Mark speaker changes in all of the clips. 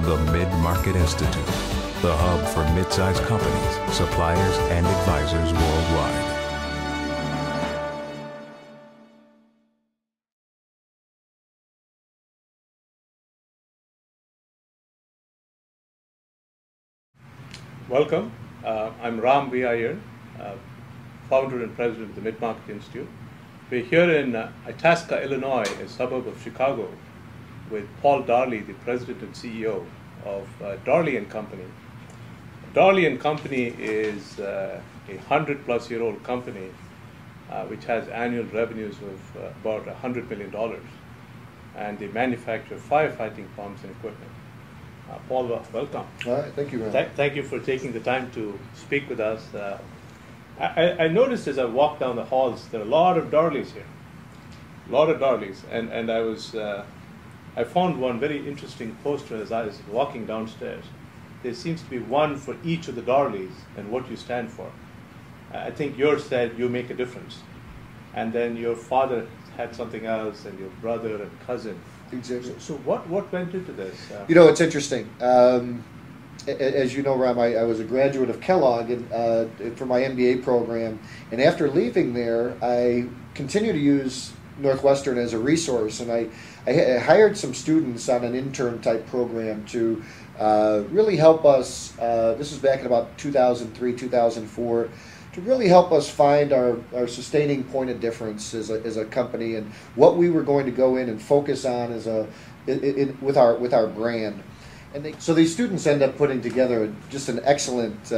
Speaker 1: The Midmarket Institute, the hub for mid-sized companies, suppliers, and advisors worldwide.
Speaker 2: Welcome. I'm Ram V. Iyer, founder and president of the Midmarket Institute. We're here in Itasca, Illinois, a suburb of Chicago, with Paul Darley, the president and CEO of Darley Company. Darley Company is a 100-plus-year-old company which has annual revenues of about $100 million, and they manufacture firefighting pumps and equipment. Paul, welcome.
Speaker 3: All right, thank you, Ron.
Speaker 2: Thank you for taking the time to speak with us. I noticed as I walked down the halls, there are a lot of Darleys here, a lot of Darleys, and I found one very interesting poster as I was walking downstairs. There seems to be one for each of the Darleys and what you stand for. I think yours said you make a difference, and then your father had something else, and your brother and cousin.
Speaker 3: Exactly.
Speaker 2: So what went into this?
Speaker 3: You know, it's interesting. As you know, Ram, I was a graduate of Kellogg for my MBA program, and after leaving there, I continued to use Northwestern as a resource, and I hired some students on an intern-type program to really help us, this was back in about 2003, 2004, to really help us find our sustaining point of difference as a company and what we were going to go in and focus on with our brand. And so these students end up putting together just an excellent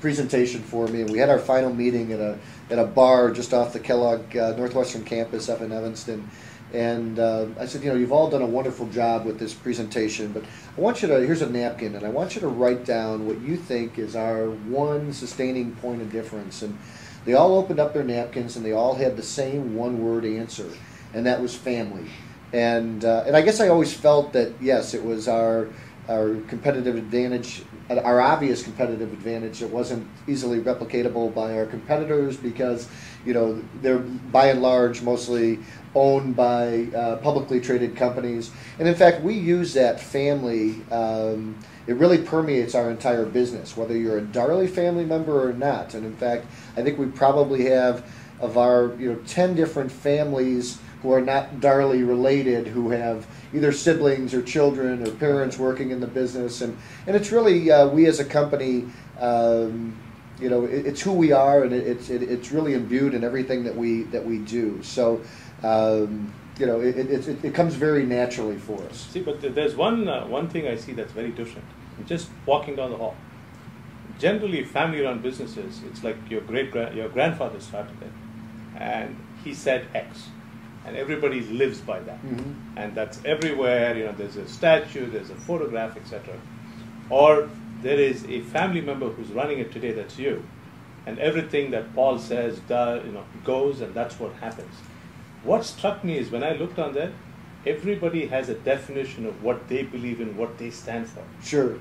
Speaker 3: presentation for me, and we had our final meeting at a bar just off the Kellogg Northwestern campus up in Evanston. And I said, you know, you've all done a wonderful job with this presentation, but I want you to, here's a napkin, and I want you to write down what you think is our one sustaining point of difference. And they all opened up their napkins, and they all had the same one-word answer, and that was family. And I guess I always felt that, yes, it was our competitive advantage, our obvious competitive advantage that wasn't easily replicatable by our competitors because, you know, they're by and large mostly owned by publicly traded companies. And in fact, we use that family. It really permeates our entire business, whether you're a Darley family member or not. And in fact, I think we probably have of our 10 different families who are not Darley related, who have either siblings or children or parents working in the business, and it's really we as a company, it's who we are, and it's really imbued in everything that we do. So it comes very naturally for us.
Speaker 2: See, but there's one thing I see that's very different. Just walking down the hall. Generally, family-run businesses, it's like your grandfather started it, and he said X. And everybody lives by that. Mm-hmm. And that's everywhere, there's a statue, there's a photograph, etc. Or there is a family member who's running it today, that's you. And everything that Paul says goes, and that's what happens. What struck me is when I looked on that, everybody has a definition of what they believe in, what they stand for.
Speaker 3: Sure.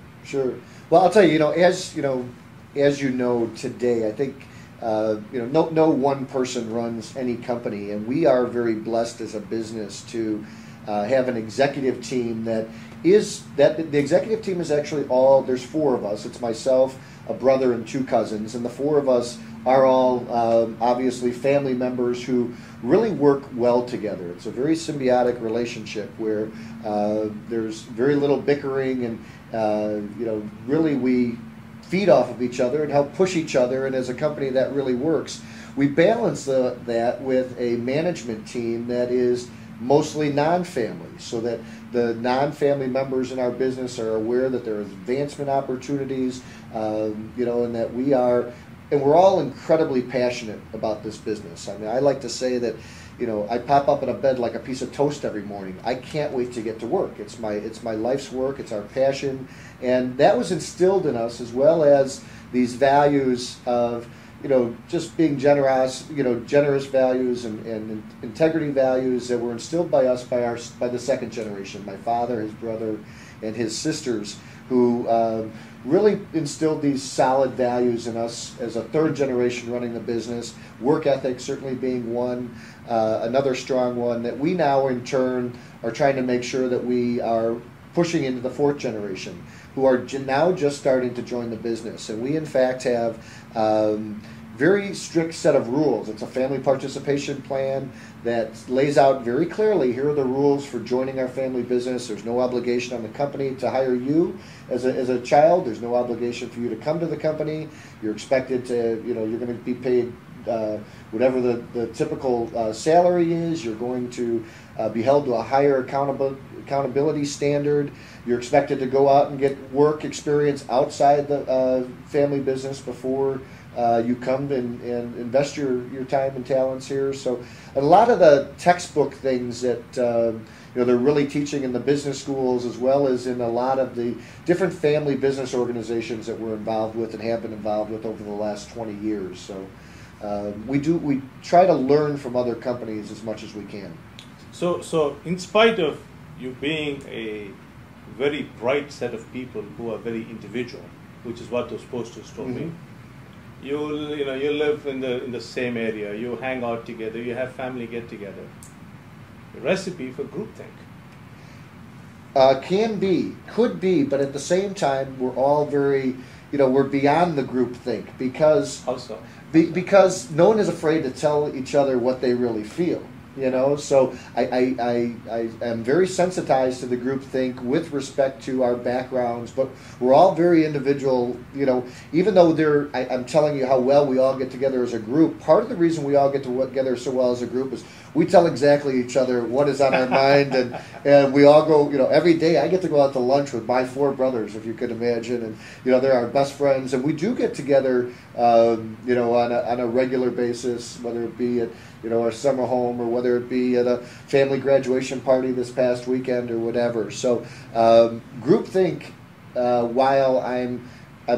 Speaker 3: Well, I'll tell you, as you know today, I think no one person runs any company, and we are very blessed as a business to have an executive team the executive team is actually there's four of us. It's myself, a brother, and two cousins, and the four of us are all obviously family members who really work well together. It's a very symbiotic relationship where there's very little bickering, and really we feed off of each other and help push each other, and as a company that really works. We balance that with a management team that is mostly non-family, so that the non-family members in our business are aware that there are advancement opportunities, and that we're all incredibly passionate about this business. I mean, I like to say that, I pop up in a bed like a piece of toast every morning. I can't wait to get to work. It's my life's work. It's our passion, and that was instilled in us, as well as these values of just being generous values and integrity values that were instilled by us by the second generation. My father, his brother, and his sisters, who really instilled these solid values in us as a third generation running the business. Work ethic certainly being one, another strong one that we now in turn are trying to make sure that we are pushing into the fourth generation, who are now just starting to join the business. And we in fact have very strict set of rules. It's a family participation plan that lays out very clearly, here are the rules for joining our family business. There's no obligation on the company to hire you as a child. There's no obligation for you to come to the company. You're expected to, you're going to be paid whatever the typical salary is. You're going to be held to a higher accountability standard. You're expected to go out and get work experience outside the family business before you come and invest your time and talents here. So a lot of the textbook things that they're really teaching in the business schools, as well as in a lot of the different family business organizations that we're involved with and have been involved with over the last 20 years. So we try to learn from other companies as much as we can.
Speaker 2: So in spite of you being a very bright set of people who are very individual, which is what those posters told me, you live in the same area, you hang out together, you have family get together. The recipe for groupthink.
Speaker 3: Can be, could be, but at the same time, we're all very, we're beyond the groupthink because because no one is afraid to tell each other what they really feel. So I am very sensitized to the groupthink with respect to our backgrounds, but we're all very individual. Even though I'm telling you how well we all get together as a group. Part of the reason we all get together so well as a group is we tell exactly each other what is on our mind, and we all go. Every day I get to go out to lunch with my 4 brothers, if you could imagine, and they're our best friends, and we do get together, on a regular basis, whether it be at our summer home, or whether it be at a family graduation party this past weekend or whatever. So groupthink, while I'm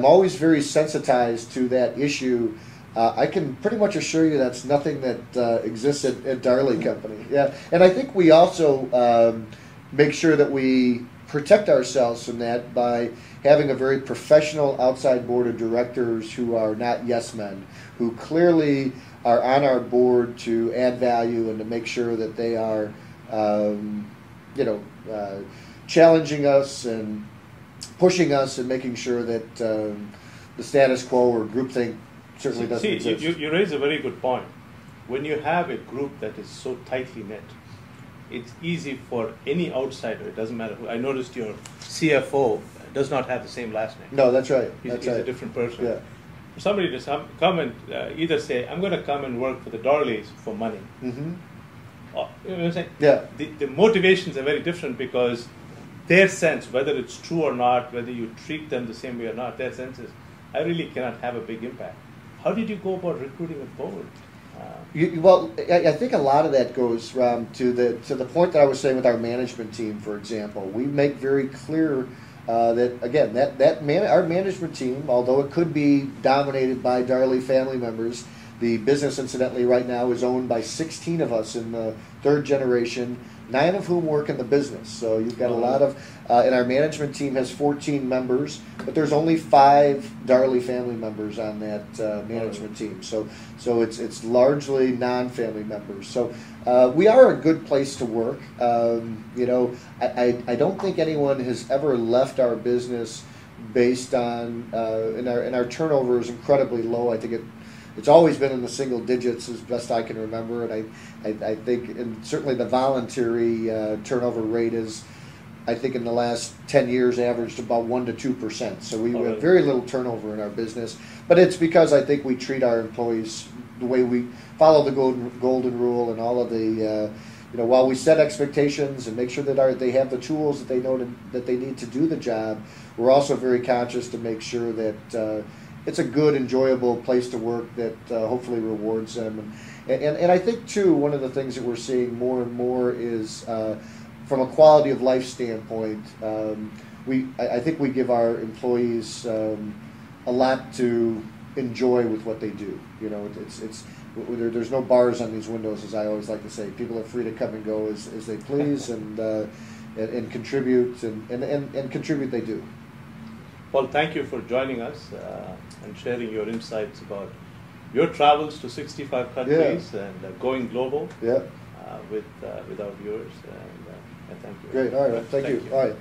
Speaker 3: always very sensitized to that issue, I can pretty much assure you that's nothing that exists at Darley Company. Yeah, and I think we also make sure that we protect ourselves from that by having a very professional outside board of directors who are not yes men, who clearly are on our board to add value and to make sure that they are, challenging us and pushing us and making sure that the status quo or groupthink certainly doesn't exist.
Speaker 2: You raise a very good point. When you have a group that is so tightly knit, it's easy for any outsider, it doesn't matter who. I noticed your CFO does not have the same last name.
Speaker 3: No, that's right.
Speaker 2: He's a different person.
Speaker 3: Yeah.
Speaker 2: For somebody to come and either say, I'm going to come and work for the Darleys for money.
Speaker 3: Mm-hmm.
Speaker 2: Or, you know what I'm saying?
Speaker 3: Yeah.
Speaker 2: The motivations are very different because their sense, whether it's true or not, whether you treat them the same way or not, their sense is, I really cannot have a big impact. How did you go about recruiting a board?
Speaker 3: Well, I think a lot of that goes to the point that I was saying with our management team, for example. We make very clear that, again, our management team, although it could be dominated by Darley family members, the business, incidentally, right now is owned by 16 of us in the 3rd generation, 9 of whom work in the business. So you've got a lot of, and our management team has 14 members, but there's only 5 Darley family members on that management team. So it's largely non-family members. So we are a good place to work. I don't think anyone has ever left our business based on, and our turnover is incredibly low. I think it's always been in the single digits as best I can remember, and I think, and certainly the voluntary turnover rate is, I think in the last 10 years averaged about 1% to 2%. So we have very little turnover in our business, but it's because I think we treat our employees the way we follow the golden rule and all of the, while we set expectations and make sure that they have the tools that they know that they need to do the job, we're also very conscious to make sure that it's a good, enjoyable place to work that hopefully rewards them. And I think, too, one of the things that we're seeing more and more is, from a quality of life standpoint, I think we give our employees a lot to enjoy with what they do. There's no bars on these windows, as I always like to say. People are free to come and go as they please and contribute, and contribute they do.
Speaker 2: Paul, thank you for joining us and sharing your insights about your travels to 65 countries and going global with our viewers. And thank you.
Speaker 3: Great. All right. Thank you. All right.